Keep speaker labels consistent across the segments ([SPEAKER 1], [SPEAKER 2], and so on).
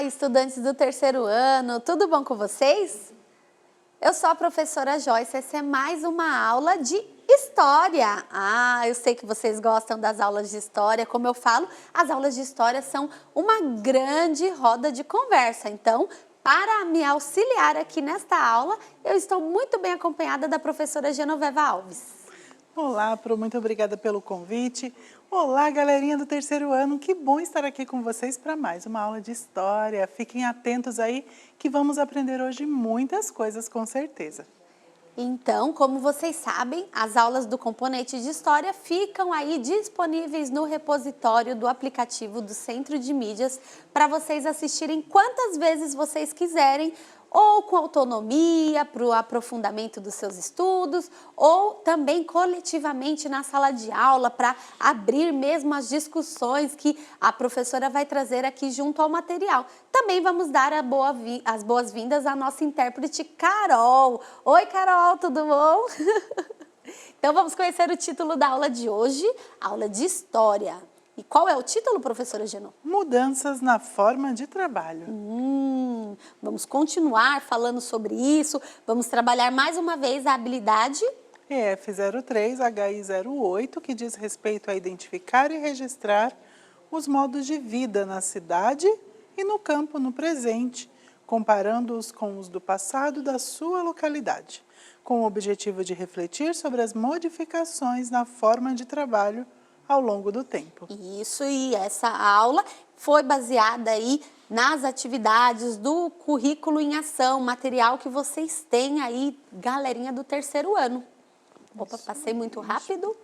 [SPEAKER 1] estudantes do terceiro ano, tudo bom com vocês? Eu sou a professora Joyce, essa é mais uma aula de História. Eu sei que vocês gostam das aulas de História, como eu falo, as aulas de História são uma grande roda de conversa. Então, para me auxiliar aqui nesta aula, eu estou muito bem acompanhada da professora Genoveva Alves.
[SPEAKER 2] Olá, Pro, muito obrigada pelo convite. Olá, galerinha do terceiro ano, que bom estar aqui com vocês para mais uma aula de História. Fiquem atentos aí que vamos aprender hoje muitas coisas com certeza.
[SPEAKER 1] Então, como vocês sabem, as aulas do componente de História ficam aí disponíveis no repositório do aplicativo do Centro de Mídias para vocês assistirem quantas vezes vocês quiserem, ou com autonomia para o aprofundamento dos seus estudos, ou também coletivamente na sala de aula para abrir mesmo as discussões que a professora vai trazer aqui junto ao material. Também vamos dar as boas-vindas à nossa intérprete Carol. Oi, Carol, tudo bom? Então vamos conhecer o título da aula de hoje, aula de História. E qual é o título, professora Geno?
[SPEAKER 2] Mudanças na forma de trabalho.
[SPEAKER 1] Vamos continuar falando sobre isso, vamos trabalhar mais uma vez a habilidade
[SPEAKER 2] EF03, HI08, que diz respeito a identificar e registrar os modos de vida na cidade e no campo no presente, comparando-os com os do passado da sua localidade, com o objetivo de refletir sobre as modificações na forma de trabalho ao longo do tempo.
[SPEAKER 1] Isso, e essa aula foi baseada aí nas atividades do currículo em ação, material que vocês têm aí, galerinha do terceiro ano. Opa, passei muito rápido.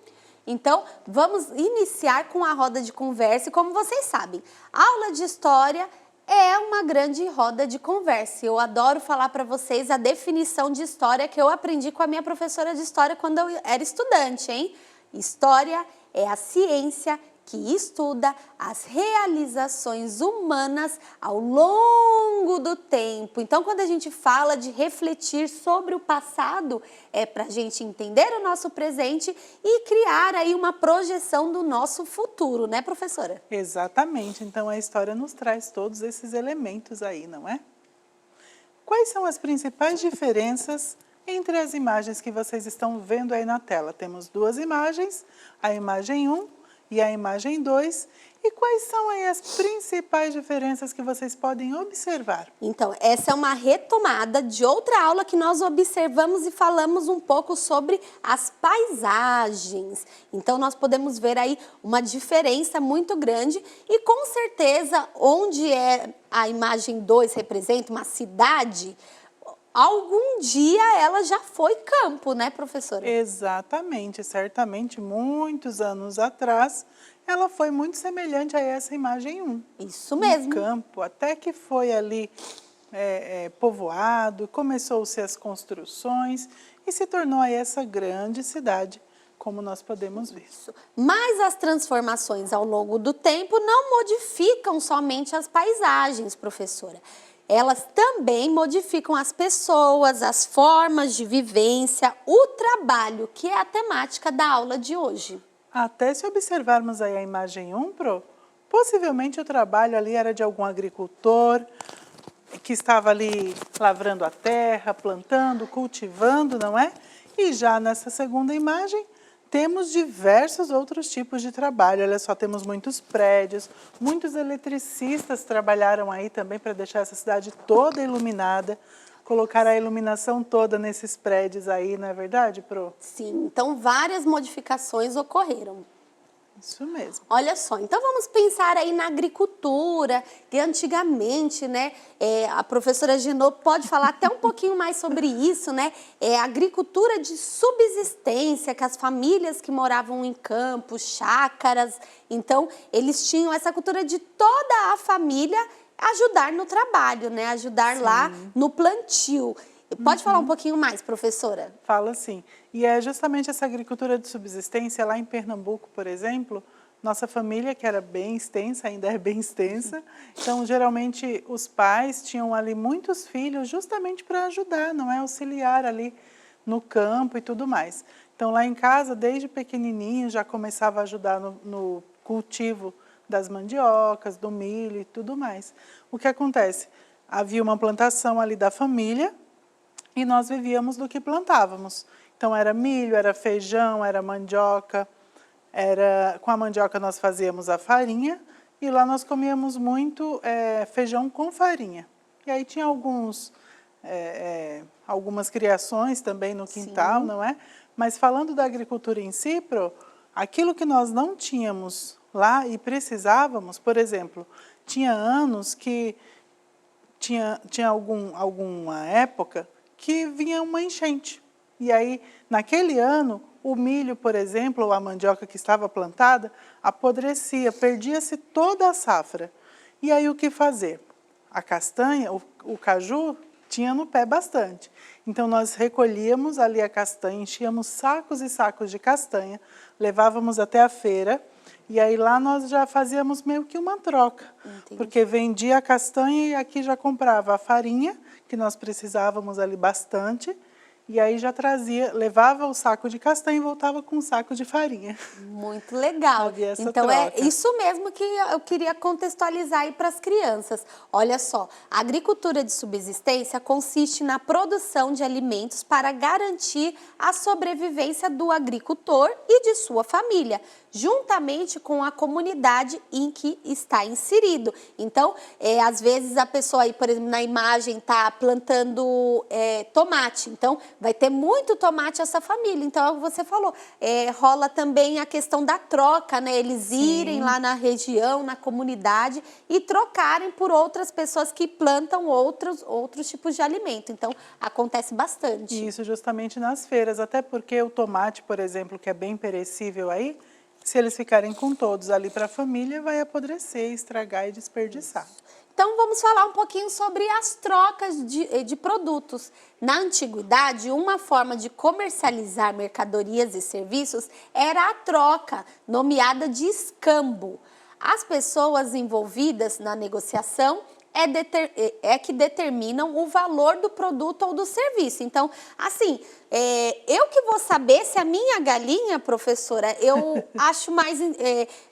[SPEAKER 1] Então, vamos iniciar com a roda de conversa. E como vocês sabem, a aula de História é uma grande roda de conversa. Eu adoro falar para vocês a definição de História que eu aprendi com a minha professora de História quando eu era estudante, hein? História é a ciência que estuda as realizações humanas ao longo do tempo. Então, quando a gente fala de refletir sobre o passado, é para a gente entender o nosso presente e criar aí uma projeção do nosso futuro, né, professora?
[SPEAKER 2] Exatamente. Então, a história nos traz todos esses elementos aí, não é? Quais são as principais diferenças entre as imagens que vocês estão vendo aí na tela? Temos duas imagens, a imagem 1 e a imagem 2. E quais são aí as principais diferenças que vocês podem observar?
[SPEAKER 1] Então, essa é uma retomada de outra aula que nós observamos e falamos um pouco sobre as paisagens. Então, nós podemos ver aí uma diferença muito grande e com certeza onde a imagem 2 representa uma cidade, algum dia ela já foi campo, né, professora?
[SPEAKER 2] Exatamente, certamente muitos anos atrás, ela foi muito semelhante a essa imagem 1.
[SPEAKER 1] Isso mesmo.
[SPEAKER 2] No campo, até que foi ali povoado, começou-se as construções e se tornou aí essa grande cidade, como nós podemos ver.
[SPEAKER 1] Mas as transformações ao longo do tempo não modificam somente as paisagens, professora. Elas também modificam as pessoas, as formas de vivência, o trabalho, que é a temática da aula de hoje.
[SPEAKER 2] Até se observarmos aí a imagem 1, Pro, possivelmente o trabalho ali era de algum agricultor que estava ali lavrando a terra, plantando, cultivando, não é? E já nessa segunda imagem, temos diversos outros tipos de trabalho. Olha só, temos muitos prédios, muitos eletricistas trabalharam aí também para deixar essa cidade toda iluminada, colocar a iluminação toda nesses prédios aí, não é verdade, Pro?
[SPEAKER 1] Sim, então várias modificações ocorreram.
[SPEAKER 2] Isso mesmo.
[SPEAKER 1] Olha só, então vamos pensar aí na agricultura, que antigamente, né, a professora Ginô pode falar até um pouquinho mais sobre isso, né, agricultura de subsistência, que as famílias que moravam em campos, chácaras, então eles tinham essa cultura de toda a família ajudar no trabalho, né, ajudar lá no plantio. Pode falar um pouquinho mais, professora?
[SPEAKER 2] Fala sim. E é justamente essa agricultura de subsistência lá em Pernambuco, por exemplo, nossa família, que era bem extensa, ainda é bem extensa, então geralmente os pais tinham ali muitos filhos justamente para ajudar, não é? Auxiliar ali no campo e tudo mais. Então lá em casa, desde pequenininho, já começava a ajudar no cultivo das mandiocas, do milho e tudo mais. O que acontece? Havia uma plantação ali da família e nós vivíamos do que plantávamos. Então era milho, era feijão, era mandioca, com a mandioca nós fazíamos a farinha e lá nós comíamos muito feijão com farinha. E aí tinha algumas criações também no quintal,
[SPEAKER 1] Sim.
[SPEAKER 2] não é? Mas falando da agricultura em si, aquilo que nós não tínhamos lá e precisávamos, por exemplo, tinha anos que tinha alguma época que vinha uma enchente. E aí, naquele ano, o milho, por exemplo, ou a mandioca que estava plantada, apodrecia, perdia-se toda a safra. E aí o que fazer? A castanha, o caju, tinha no pé bastante. Então nós recolhíamos ali a castanha, enchíamos sacos e sacos de castanha, levávamos até a feira, e aí lá nós já fazíamos meio que uma troca.
[SPEAKER 1] Entendi.
[SPEAKER 2] Porque vendia a castanha e aqui já comprava a farinha, que nós precisávamos ali bastante, e aí já levava o saco de castanha e voltava com um saco de farinha.
[SPEAKER 1] Muito legal.
[SPEAKER 2] Havia essa
[SPEAKER 1] Então é
[SPEAKER 2] troca.
[SPEAKER 1] isso mesmo que eu queria contextualizar aí para as crianças. Olha só, a agricultura de subsistência consiste na produção de alimentos para garantir a sobrevivência do agricultor e de sua família, juntamente com a comunidade em que está inserido. Então, às vezes a pessoa aí, por exemplo, na imagem está plantando tomate, então vai ter muito tomate essa família. Então, é o que você falou, rola também a questão da troca, né? Eles irem lá na região, na comunidade e trocarem por outras pessoas que plantam outros tipos de alimento. Então, acontece bastante.
[SPEAKER 2] E isso justamente nas feiras, até porque o tomate, por exemplo, que é bem perecível aí, se eles ficarem com todos ali para a família, vai apodrecer, estragar e desperdiçar.
[SPEAKER 1] Então, vamos falar um pouquinho sobre as trocas de produtos. Na antiguidade, uma forma de comercializar mercadorias e serviços era a troca, nomeada de escambo. As pessoas envolvidas na negociação que determinam o valor do produto ou do serviço. Então, assim, eu que vou saber se a minha galinha, professora, eu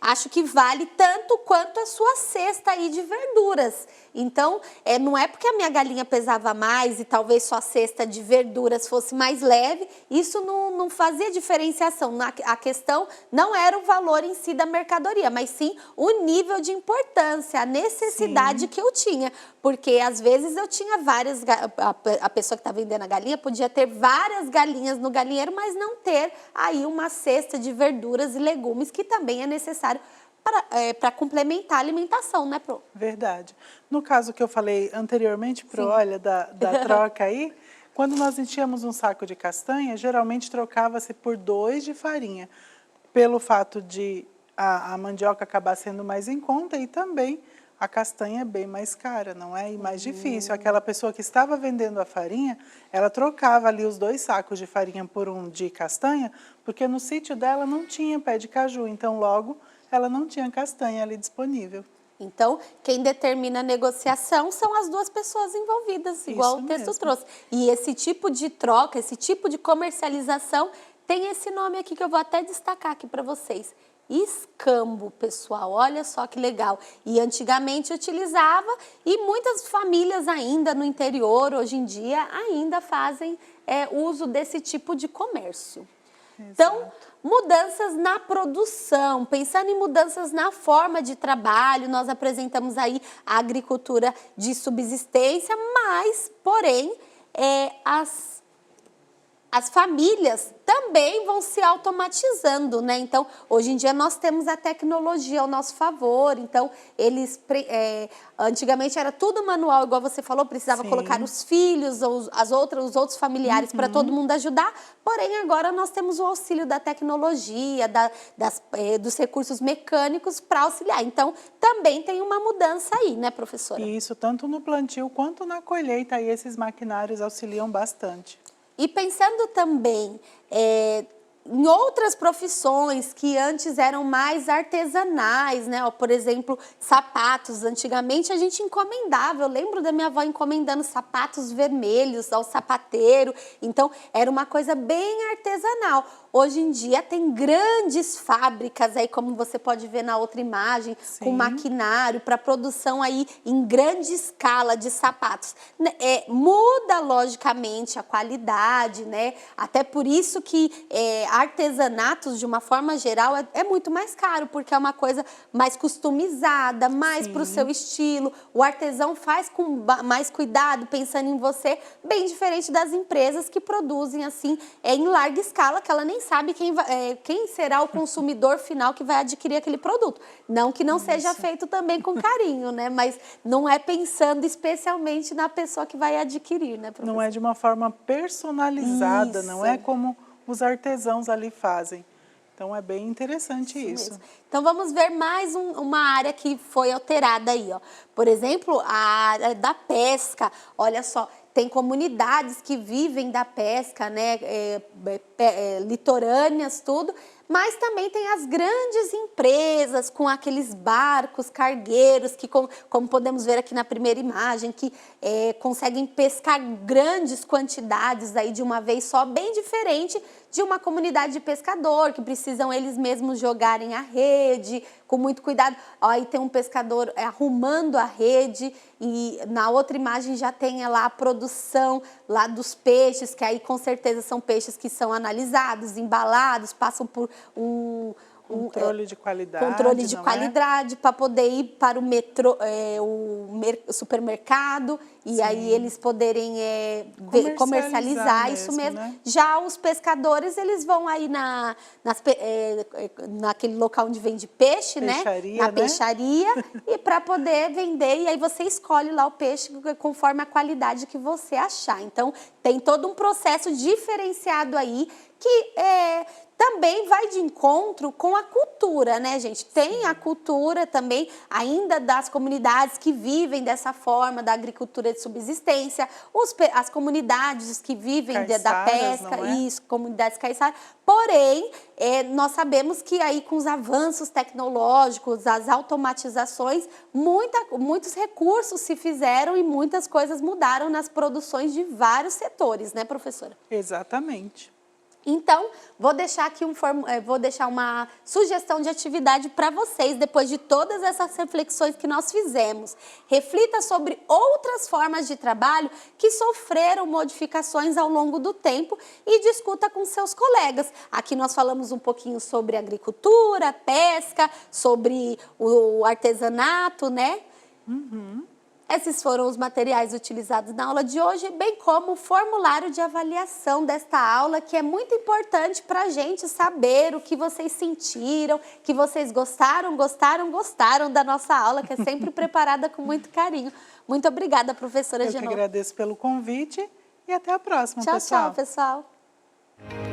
[SPEAKER 1] acho que vale tanto quanto a sua cesta aí de verduras. Então, não é porque a minha galinha pesava mais e talvez sua cesta de verduras fosse mais leve, isso não fazia diferenciação. A questão não era o valor em si da mercadoria, mas sim o nível de importância, a necessidade que eu tinha. Porque às vezes eu tinha várias, a pessoa que está vendendo a galinha podia ter várias galinhas no galinheiro, mas não ter aí uma cesta de verduras e legumes que também é necessário para complementar a alimentação, né, Pro?
[SPEAKER 2] Verdade. No caso que eu falei anteriormente, Pro, olha, da troca aí, quando nós enchíamos um saco de castanha, geralmente trocava-se por 2 de farinha, pelo fato de a mandioca acabar sendo mais em conta e também a castanha é bem mais cara, não é? E mais difícil. Aquela pessoa que estava vendendo a farinha, ela trocava ali os 2 sacos de farinha por um de castanha, porque no sítio dela não tinha pé de caju, então logo ela não tinha castanha ali disponível.
[SPEAKER 1] Então, quem determina a negociação são as 2 pessoas envolvidas, igual o texto trouxe. E esse tipo de troca, esse tipo de comercialização tem esse nome aqui que eu vou até destacar aqui para vocês. Escambo, pessoal, olha só que legal. E antigamente utilizava e muitas famílias ainda no interior, hoje em dia, ainda fazem uso desse tipo de comércio. Exato. Então, mudanças na produção, pensando em mudanças na forma de trabalho, nós apresentamos aí a agricultura de subsistência, mas, porém, as famílias também vão se automatizando, né? Então, hoje em dia nós temos a tecnologia ao nosso favor. Então, antigamente era tudo manual, igual você falou, precisava colocar os filhos, os outros familiares para todo mundo ajudar. Porém, agora nós temos o auxílio da tecnologia, dos recursos mecânicos para auxiliar. Então, também tem uma mudança aí, né, professora?
[SPEAKER 2] E isso tanto no plantio quanto na colheita, aí esses maquinários auxiliam bastante.
[SPEAKER 1] E pensando também em outras profissões que antes eram mais artesanais, né? Ó, por exemplo, sapatos. Antigamente a gente encomendava. Eu lembro da minha avó encomendando sapatos vermelhos ao sapateiro. Então, era uma coisa bem artesanal. Hoje em dia tem grandes fábricas aí, como você pode ver na outra imagem,
[SPEAKER 2] Sim.
[SPEAKER 1] com maquinário para produção aí em grande escala de sapatos. Muda logicamente a qualidade, né? Até por isso que artesanatos, de uma forma geral, é muito mais caro, porque é uma coisa mais customizada, mais para o seu estilo. O artesão faz com mais cuidado, pensando em você, bem diferente das empresas que produzem assim em larga escala, que ela nem sabe quem será o consumidor final que vai adquirir aquele produto. Não que não seja feito também com carinho, né? Mas não é pensando especialmente na pessoa que vai adquirir, né, professora?
[SPEAKER 2] Não é de uma forma personalizada,
[SPEAKER 1] Isso.
[SPEAKER 2] não é como os artesãos ali fazem. Então, é bem interessante isso.
[SPEAKER 1] Mesmo. Então, vamos ver mais uma área que foi alterada aí, ó. Por exemplo, a área da pesca. Olha só, tem comunidades que vivem da pesca, né, litorâneas, tudo, mas também tem as grandes empresas com aqueles barcos cargueiros que, como podemos ver aqui na primeira imagem, que conseguem pescar grandes quantidades aí de uma vez só, bem diferente de uma comunidade de pescador, que precisam eles mesmos jogarem a rede, com muito cuidado. Ó, aí tem um pescador arrumando a rede, e na outra imagem já tem lá a produção lá dos peixes, que aí com certeza são peixes que são analisados, embalados, passam por
[SPEAKER 2] Controle de qualidade.
[SPEAKER 1] Controle de qualidade para poder ir para o metrô, o supermercado, e
[SPEAKER 2] Sim.
[SPEAKER 1] aí eles poderem comercializar isso mesmo.
[SPEAKER 2] Né?
[SPEAKER 1] Já os pescadores, eles vão aí naquele local onde vende peixe,
[SPEAKER 2] Peixaria,
[SPEAKER 1] na peixaria, e para poder vender, e aí você escolhe lá o peixe conforme a qualidade que você achar. Então, tem todo um processo diferenciado aí que também vai de encontro com a cultura, né, gente? Tem a cultura também ainda das comunidades que vivem dessa forma, da agricultura de subsistência, as comunidades que vivem da pesca, isso, comunidades caiçaras. Porém, nós sabemos que aí com os avanços tecnológicos, as automatizações, muitos recursos se fizeram e muitas coisas mudaram nas produções de vários setores, né, professora?
[SPEAKER 2] Exatamente.
[SPEAKER 1] Então, vou deixar uma sugestão de atividade para vocês, depois de todas essas reflexões que nós fizemos. Reflita sobre outras formas de trabalho que sofreram modificações ao longo do tempo e discuta com seus colegas. Aqui nós falamos um pouquinho sobre agricultura, pesca, sobre o artesanato, né?
[SPEAKER 2] Uhum.
[SPEAKER 1] Esses foram os materiais utilizados na aula de hoje, bem como o formulário de avaliação desta aula, que é muito importante para a gente saber o que vocês sentiram, que vocês gostaram da nossa aula, que é sempre preparada com muito carinho. Muito obrigada, professora Genô.
[SPEAKER 2] Eu que agradeço pelo convite e até a próxima,
[SPEAKER 1] pessoal.
[SPEAKER 2] pessoal.
[SPEAKER 1] Tchau, pessoal.